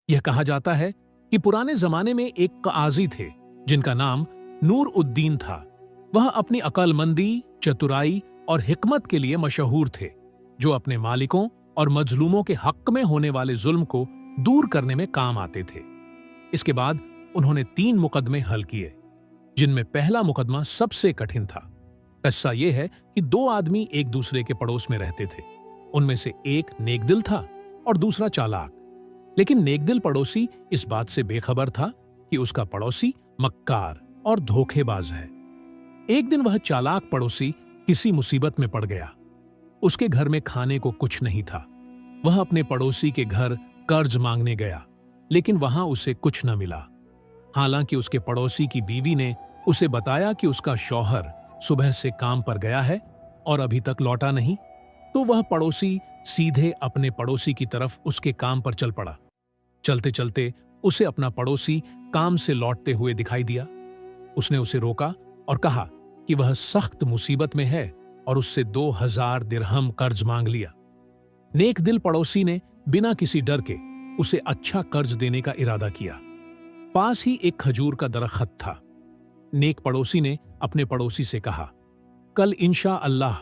यह कहा जाता है कि पुराने जमाने में एक काजी थे जिनका नाम नूर उद्दीन था। वह अपनी अक्लमंदी, चतुराई और हिकमत के लिए मशहूर थे, जो अपने मालिकों और मजलूमों के हक में होने वाले जुल्म को दूर करने में काम आते थे। इसके बाद उन्होंने 3 मुकदमे हल किए, जिनमें पहला मुकदमा सबसे कठिन था। किस्सा यह है कि 2 आदमी एक दूसरे के पड़ोस में रहते थे। उनमें से एक नेकदिल था और दूसरा चालाक। लेकिन नेकदिल पड़ोसी इस बात से बेखबर था कि उसका पड़ोसी मक्कार और धोखेबाज है। एक दिन वह चालाक पड़ोसी किसी मुसीबत में पड़ गया। उसके घर में खाने को कुछ नहीं था। वह अपने पड़ोसी के घर कर्ज मांगने गया, लेकिन वहां उसे कुछ न मिला। हालांकि उसके पड़ोसी की बीवी ने उसे बताया कि उसका शौहर सुबह से काम पर गया है और अभी तक लौटा नहीं, तो वह पड़ोसी सीधे अपने पड़ोसी की तरफ उसके काम पर चल पड़ा। चलते चलते उसे अपना पड़ोसी काम से लौटते हुए दिखाई दिया। उसने उसे रोका और कहा कि वह सख्त मुसीबत में है और उससे 2000 दिरहम कर्ज मांग लिया। नेक दिल पड़ोसी ने बिना किसी डर के उसे अच्छा कर्ज देने का इरादा किया। पास ही एक खजूर का दरख्त था। नेक पड़ोसी ने अपने पड़ोसी से कहा, कल इंशा अल्लाह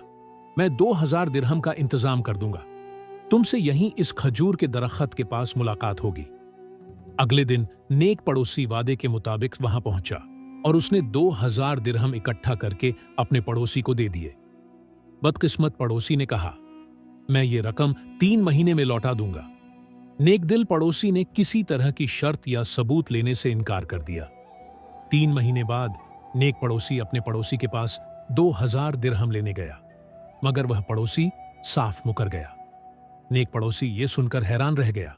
मैं 2000 दिरहम का इंतजाम कर दूंगा। तुमसे यहीं इस खजूर के दरख्त के पास मुलाकात होगी। अगले दिन नेक पड़ोसी वादे के मुताबिक वहां पहुंचा और उसने 2000 दिरहम इकट्ठा करके अपने पड़ोसी को दे दिए। बदकिस्मत पड़ोसी ने कहा, मैं ये रकम 3 महीने में लौटा दूंगा। नेकदिल पड़ोसी ने किसी तरह की शर्त या सबूत लेने से इनकार कर दिया। 3 महीने बाद नेक पड़ोसी अपने पड़ोसी के पास 2000 दिरहम लेने गया, मगर वह पड़ोसी साफ मुकर गया। नेक पड़ोसी ये सुनकर हैरान रह गया।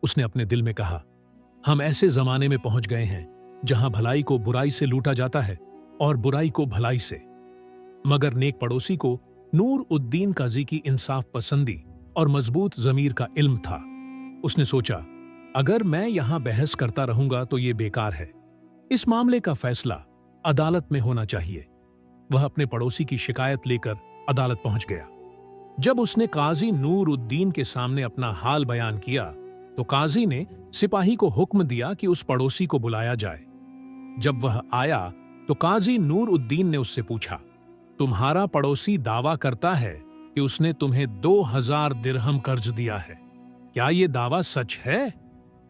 उसने अपने दिल में कहा, हम ऐसे जमाने में पहुंच गए हैं जहां भलाई को बुराई से लूटा जाता है और बुराई को भलाई से। मगर नेक पड़ोसी को नूर उद्दीन काजी की इंसाफ पसंदी और मजबूत जमीर का इल्म था। उसने सोचा, अगर मैं यहां बहस करता रहूंगा तो यह बेकार है। इस मामले का फैसला अदालत में होना चाहिए। वह अपने पड़ोसी की शिकायत लेकर अदालत पहुंच गया। जब उसने काजी नूर उद्दीन के सामने अपना हाल बयान किया, तो काजी ने सिपाही को हुक्म दिया कि उस पड़ोसी को बुलाया जाए। जब वह आया तो काजी नूर उद्दीन ने उससे पूछा, तुम्हारा पड़ोसी दावा करता है कि उसने तुम्हें 2000 दिरहम कर्ज दिया है, क्या यह दावा सच है?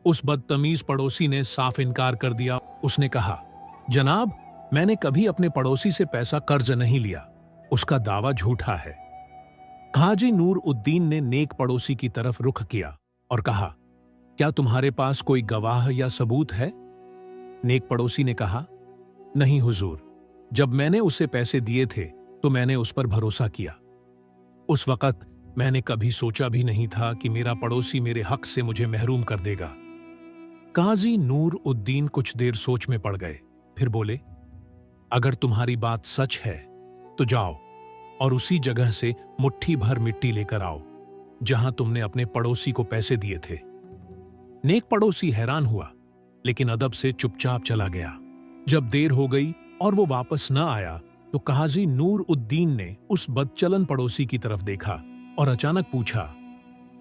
उस बदतमीज पड़ोसी ने साफ इनकार कर दिया। उसने कहा, जनाब, मैंने कभी अपने पड़ोसी से पैसा कर्ज नहीं लिया, उसका दावा झूठा है। काजी नूर उद्दीन ने नेक पड़ोसी की तरफ रुख किया और कहा, क्या तुम्हारे पास कोई गवाह या सबूत है? नेक पड़ोसी ने कहा, नहीं हुजूर, जब मैंने उसे पैसे दिए थे तो मैंने उस पर भरोसा किया। उस वक्त मैंने कभी सोचा भी नहीं था कि मेरा पड़ोसी मेरे हक से मुझे महरूम कर देगा। काजी नूर उद्दीन कुछ देर सोच में पड़ गए, फिर बोले, अगर तुम्हारी बात सच है तो जाओ और उसी जगह से मुट्ठी भर मिट्टी लेकर आओ जहां तुमने अपने पड़ोसी को पैसे दिए थे। नेक पड़ोसी हैरान हुआ, लेकिन अदब से चुपचाप चला गया। जब देर हो गई और वो वापस न आया तो काजी नूर उद्दीन ने उस बदचलन पड़ोसी की तरफ देखा और अचानक पूछा,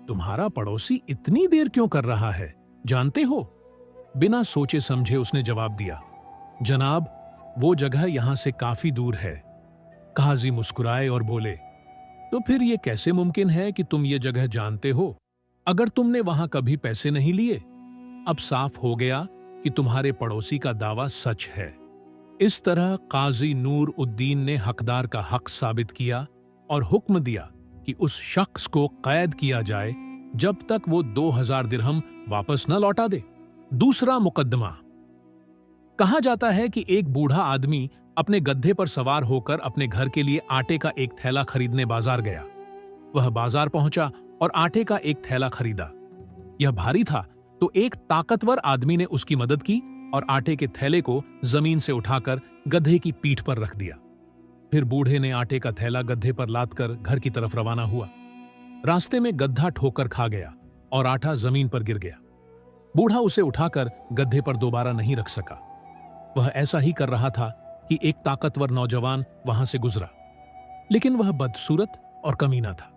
तुम्हारा पड़ोसी इतनी देर क्यों कर रहा है, जानते हो? बिना सोचे समझे उसने जवाब दिया, जनाब, वो जगह यहां से काफी दूर है। काजी मुस्कुराए और बोले, तो फिर यह कैसे मुमकिन है कि तुम ये जगह जानते हो, अगर तुमने वहां कभी पैसे नहीं लिए? अब साफ हो गया कि तुम्हारे पड़ोसी का दावा सच है। इस तरह काजी नूर उद्दीन ने हकदार का हक साबित किया और हुक्म दिया कि उस शख्स को कैद किया जाए जब तक वो 2000 दिरहम वापस न लौटा दे। दूसरा मुकदमा। कहा जाता है कि एक बूढ़ा आदमी अपने गधे पर सवार होकर अपने घर के लिए आटे का एक थैला खरीदने बाजार गया। वह बाजार पहुंचा और आटे का एक थैला खरीदा। यह भारी था, तो एक ताकतवर आदमी ने उसकी मदद की और आटे के थैले को जमीन से उठाकर गधे की पीठ पर रख दिया। फिर बूढ़े ने आटे का थैला गधे पर लादकर घर की तरफ रवाना हुआ। रास्ते में गधा ठोकर खा गया और आटा जमीन पर गिर गया। बूढ़ा उसे उठाकर गधे पर दोबारा नहीं रख सका। वह ऐसा ही कर रहा था कि एक ताकतवर नौजवान वहां से गुजरा, लेकिन वह बदसूरत और कमीना था।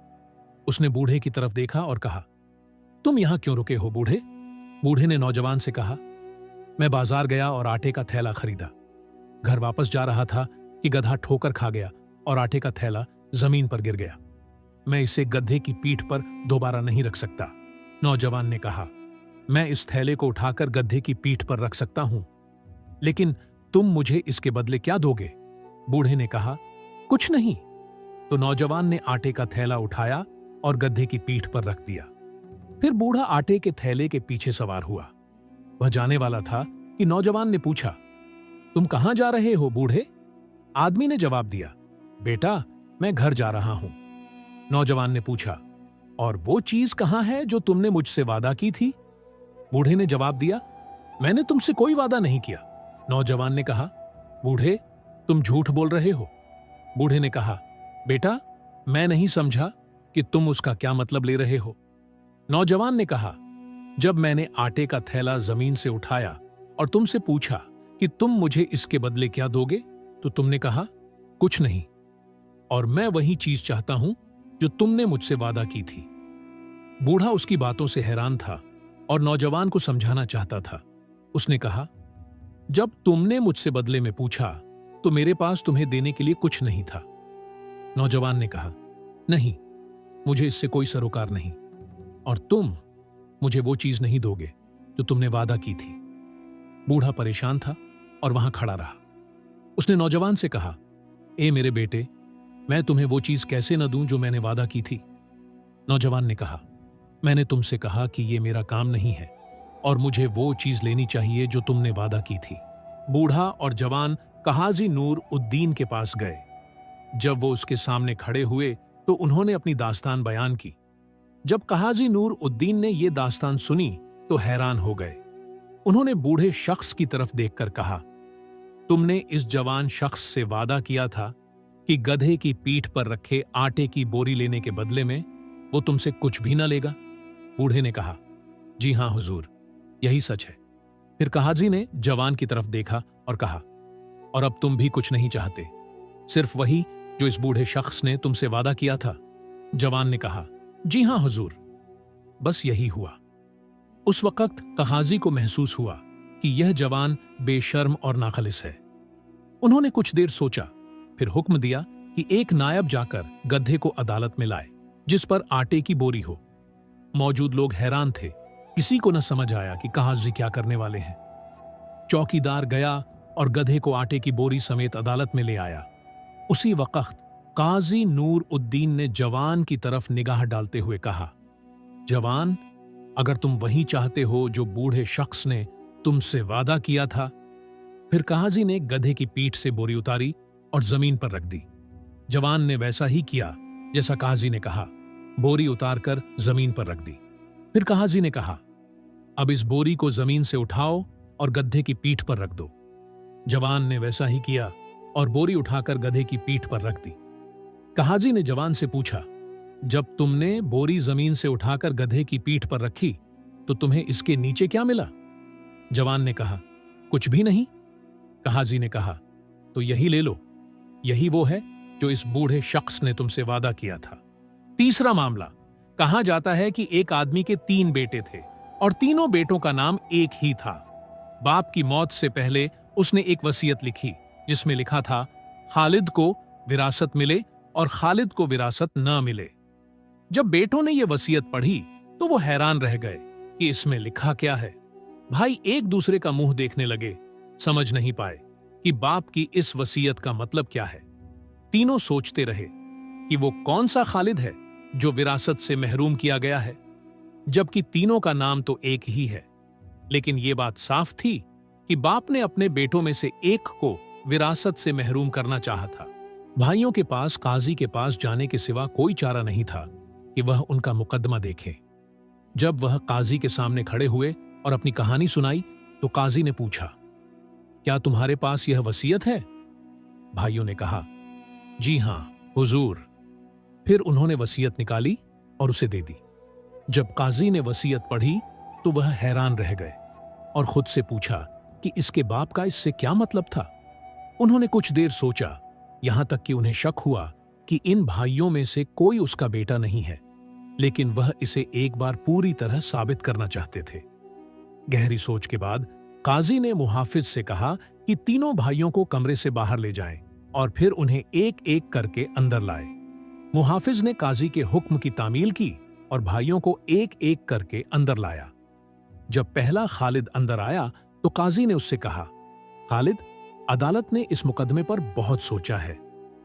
उसने बूढ़े की तरफ देखा और कहा, तुम यहां क्यों रुके हो बूढ़े? बूढ़े ने नौजवान से कहा, मैं बाजार गया और आटे का थैला खरीदा। घर वापस जा रहा था कि गधा ठोकर खा गया और आटे का थैला जमीन पर गिर गया। मैं इसे गधे की पीठ पर दोबारा नहीं रख सकता। नौजवान ने कहा, मैं इस थैले को उठाकर गधे की पीठ पर रख सकता हूं, लेकिन तुम मुझे इसके बदले क्या दोगे? बूढ़े ने कहा, कुछ नहीं। तो नौजवान ने आटे का थैला उठाया और गधे की पीठ पर रख दिया। फिर बूढ़ा आटे के थैले के पीछे सवार हुआ। वह जाने वाला था कि नौजवान ने पूछा, तुम कहां जा रहे हो बूढ़े? आदमी ने जवाब दिया, बेटा, मैं घर जा रहा हूं। नौजवान ने पूछा, और वो चीज कहां है जो तुमने मुझसे वादा की थी? बूढ़े ने जवाब दिया, मैंने तुमसे कोई वादा नहीं किया। नौजवान ने कहा, बूढ़े, तुम झूठ बोल रहे हो। बूढ़े ने कहा, बेटा, मैं नहीं समझा कि तुम उसका क्या मतलब ले रहे हो। नौजवान ने कहा, जब मैंने आटे का थैला जमीन से उठाया और तुमसे पूछा कि तुम मुझे इसके बदले क्या दोगे, तो तुमने कहा, कुछ नहीं। और मैं वही चीज चाहता हूं जो तुमने मुझसे वादा की थी। बूढ़ा उसकी बातों से हैरान था और नौजवान को समझाना चाहता था। उसने कहा, जब तुमने मुझसे बदले में पूछा तो मेरे पास तुम्हें देने के लिए कुछ नहीं था। नौजवान ने कहा, नहीं, मुझे इससे कोई सरोकार नहीं, और तुम मुझे वो चीज नहीं दोगे जो तुमने वादा की थी। बूढ़ा परेशान था और वहां खड़ा रहा। उसने नौजवान से कहा, ए मेरे बेटे, मैं तुम्हें वो चीज कैसे न दूं जो मैंने वादा की थी? नौजवान ने कहा, मैंने तुमसे कहा कि ये मेरा काम नहीं है और मुझे वो चीज लेनी चाहिए जो तुमने वादा की थी। बूढ़ा और जवान काजी नूर उद्दीन के पास गए। जब वो उसके सामने खड़े हुए तो उन्होंने अपनी दास्तान बयान की। जब काजी नूर उद्दीन ने ये दास्तान सुनी तो हैरान हो गए। उन्होंने बूढ़े शख्स की तरफ देखकर कहा, तुमने इस जवान शख्स से वादा किया था कि गधे की पीठ पर रखे आटे की बोरी लेने के बदले में वो तुमसे कुछ भी न लेगा? बूढ़े ने कहा, जी हां हुजूर, यही सच है। फिर काजी ने जवान की तरफ देखा और कहा, और अब तुम भी कुछ नहीं चाहते, सिर्फ वही जो इस बूढ़े शख्स ने तुमसे वादा किया था? जवान ने कहा, जी हां हुजूर, बस यही हुआ। उस वक्त काजी को महसूस हुआ कि यह जवान बेशर्म और नाखलिस है। उन्होंने कुछ देर सोचा, फिर हुक्म दिया कि एक नायब जाकर गधे को अदालत में लाए जिस पर आटे की बोरी हो। मौजूद लोग हैरान थे, किसी को न समझ आया कि काजी क्या करने वाले हैं। चौकीदार गया और गधे को आटे की बोरी समेत अदालत में ले आया। उसी वक्त काजी नूर उद्दीन ने जवान की तरफ निगाह डालते हुए कहा, जवान, अगर तुम वही चाहते हो जो बूढ़े शख्स ने तुमसे वादा किया था। फिर काजी ने गधे की पीठ से बोरी उतारी और जमीन पर रख दी। जवान ने वैसा ही किया जैसा काजी ने कहा, बोरी उतारकर जमीन पर रख दी। फिर काजी ने कहा, अब इस बोरी को जमीन से उठाओ और गधे की पीठ पर रख दो। जवान ने वैसा ही किया और बोरी उठाकर गधे की पीठ पर रख दी। काजी ने जवान से पूछा, जब तुमने बोरी जमीन से उठाकर गधे की पीठ पर रखी तो तुम्हें इसके नीचे क्या मिला? जवान ने कहा, कुछ भी नहीं। काजी ने कहा, तो यही ले लो, यही वो है जो इस बूढ़े शख्स ने तुमसे वादा किया था। तीसरा मामला, कहा जाता है कि एक आदमी के 3 बेटे थे और तीनों बेटों का नाम एक ही था। बाप की मौत से पहले उसने एक वसीयत लिखी जिसमें लिखा था, खालिद को विरासत मिले और खालिद को विरासत न मिले। जब बेटों ने यह वसीयत पढ़ी तो वो हैरान रह गए कि इसमें लिखा क्या है। भाई एक दूसरे का मुंह देखने लगे, समझ नहीं पाए कि बाप की इस वसीयत का मतलब क्या है। तीनों सोचते रहे कि वो कौन सा खालिद है जो विरासत से महरूम किया गया है, जबकि तीनों का नाम तो एक ही है। लेकिन ये बात साफ थी कि बाप ने अपने बेटों में से एक को विरासत से महरूम करना चाहा था। भाइयों के पास काजी के पास जाने के सिवा कोई चारा नहीं था कि वह उनका मुकदमा देखे। जब वह काजी के सामने खड़े हुए और अपनी कहानी सुनाई तो काजी ने पूछा, क्या तुम्हारे पास यह वसीयत है? भाइयों ने कहा, जी हां हुजूर। फिर उन्होंने वसीयत निकाली और उसे दे दी। जब काजी ने वसीयत पढ़ी तो वह हैरान रह गए और खुद से पूछा कि इसके बाप का इससे क्या मतलब था। उन्होंने कुछ देर सोचा, यहां तक कि उन्हें शक हुआ कि इन भाइयों में से कोई उसका बेटा नहीं है, लेकिन वह इसे एक बार पूरी तरह साबित करना चाहते थे। गहरी सोच के बाद काजी ने मुहाफिज से कहा कि तीनों भाइयों को कमरे से बाहर ले जाएं और फिर उन्हें एक एक करके अंदर लाए। मुहाफिज ने काजी के हुक्म की तामील की और भाइयों को एक एक करके अंदर लाया। जब पहला खालिद अंदर आया तो काजी ने उससे कहा, खालिद, अदालत ने इस मुकदमे पर बहुत सोचा है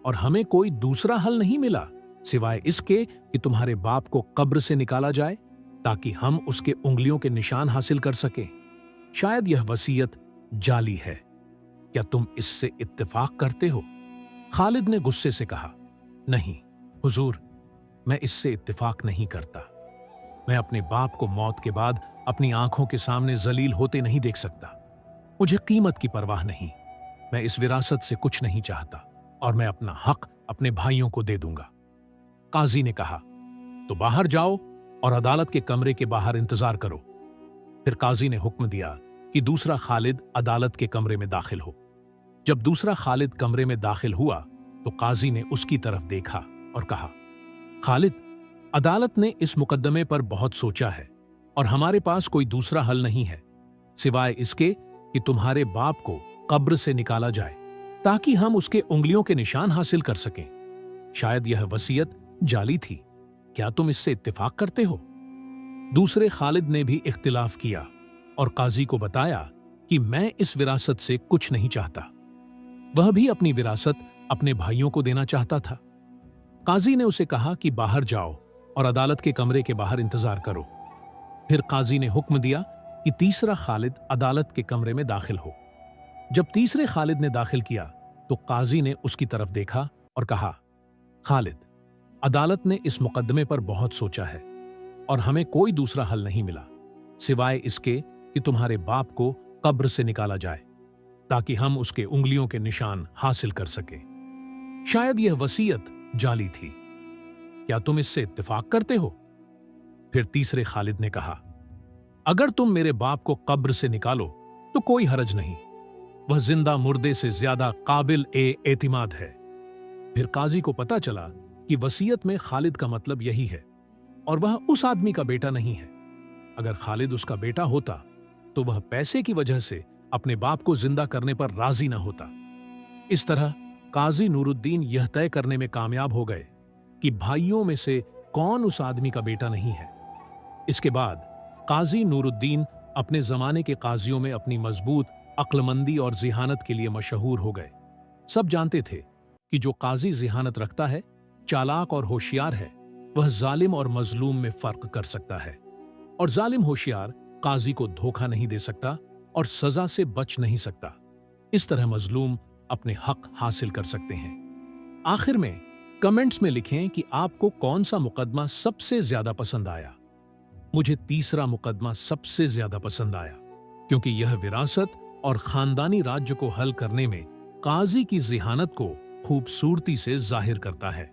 और हमें कोई दूसरा हल नहीं मिला सिवाय इसके कि तुम्हारे बाप को कब्र से निकाला जाए ताकि हम उसके उंगलियों के निशान हासिल कर सकें। शायद यह वसीयत जाली है। क्या तुम इससे इत्तेफाक करते हो? खालिद ने गुस्से से कहा, नहीं हुजूर, मैं इससे इत्तेफाक नहीं करता। मैं अपने बाप को मौत के बाद अपनी आंखों के सामने जलील होते नहीं देख सकता। मुझे कीमत की परवाह नहीं। मैं इस विरासत से कुछ नहीं चाहता और मैं अपना हक अपने भाइयों को दे दूंगा। काजी ने कहा, तो बाहर जाओ और अदालत के कमरे के बाहर इंतजार करो। फिर काजी ने हुक्म दिया कि दूसरा खालिद अदालत के कमरे में दाखिल हो। जब दूसरा खालिद कमरे में दाखिल हुआ तो काजी ने उसकी तरफ देखा और कहा, खालिद, अदालत ने इस मुकदमे पर बहुत सोचा है और हमारे पास कोई दूसरा हल नहीं है सिवाय इसके कि तुम्हारे बाप को कब्र से निकाला जाए ताकि हम उसके उंगलियों के निशान हासिल कर सकें। शायद यह वसीयत जाली थी। क्या तुम इससे इत्तेफाक करते हो? दूसरे खालिद ने भी इख्तिलाफ किया और काजी को बताया कि मैं इस विरासत से कुछ नहीं चाहता। वह भी अपनी विरासत अपने भाइयों को देना चाहता था। काजी ने उसे कहा कि बाहर जाओ और अदालत के कमरे के बाहर इंतजार करो। फिर काजी ने हुक्म दिया कि तीसरा खालिद अदालत के कमरे में दाखिल हो। जब तीसरे खालिद ने दाखिल किया तो काजी ने उसकी तरफ देखा और कहा, खालिद, अदालत ने इस मुकदमे पर बहुत सोचा है और हमें कोई दूसरा हल नहीं मिला सिवाय इसके कि तुम्हारे बाप को कब्र से निकाला जाए ताकि हम उसके उंगलियों के निशान हासिल कर सके। शायद यह वसीयत जाली थी। क्या तुम इससे इत्तेफाक करते हो? फिर तीसरे खालिद ने कहा, अगर तुम मेरे बाप को कब्र से निकालो तो कोई हरज नहीं। वह जिंदा मुर्दे से ज्यादा काबिल एतिमाद है। फिर काजी को पता चला कि वसीयत में खालिद का मतलब यही है और वह उस आदमी का बेटा नहीं है। अगर खालिद उसका बेटा होता तो वह पैसे की वजह से अपने बाप को जिंदा करने पर राजी न होता। इस तरह काजी नूरुद्दीन यह तय करने में कामयाब हो गए कि भाइयों में से कौन उस आदमी का बेटा नहीं है। इसके बाद काजी नूरुद्दीन अपने जमाने के काजियों में अपनी मजबूत अक्लमंदी और जिहानत के लिए मशहूर हो गए। सब जानते थे कि जो काजी जिहानत रखता है, चालाक और होशियार है, वह जालिम और मजलूम में फर्क कर सकता है और जालिम होशियार काजी को धोखा नहीं दे सकता और सजा से बच नहीं सकता। इस तरह मजलूम अपने हक हासिल कर सकते हैं। आखिर में कमेंट्स में लिखें कि आपको कौन सा मुकदमा सबसे ज्यादा पसंद आया। मुझे तीसरा मुकदमा सबसे ज्यादा पसंद आया क्योंकि यह विरासत और खानदानी राज्य को हल करने में काजी की जिहानत को खूबसूरती से जाहिर करता है।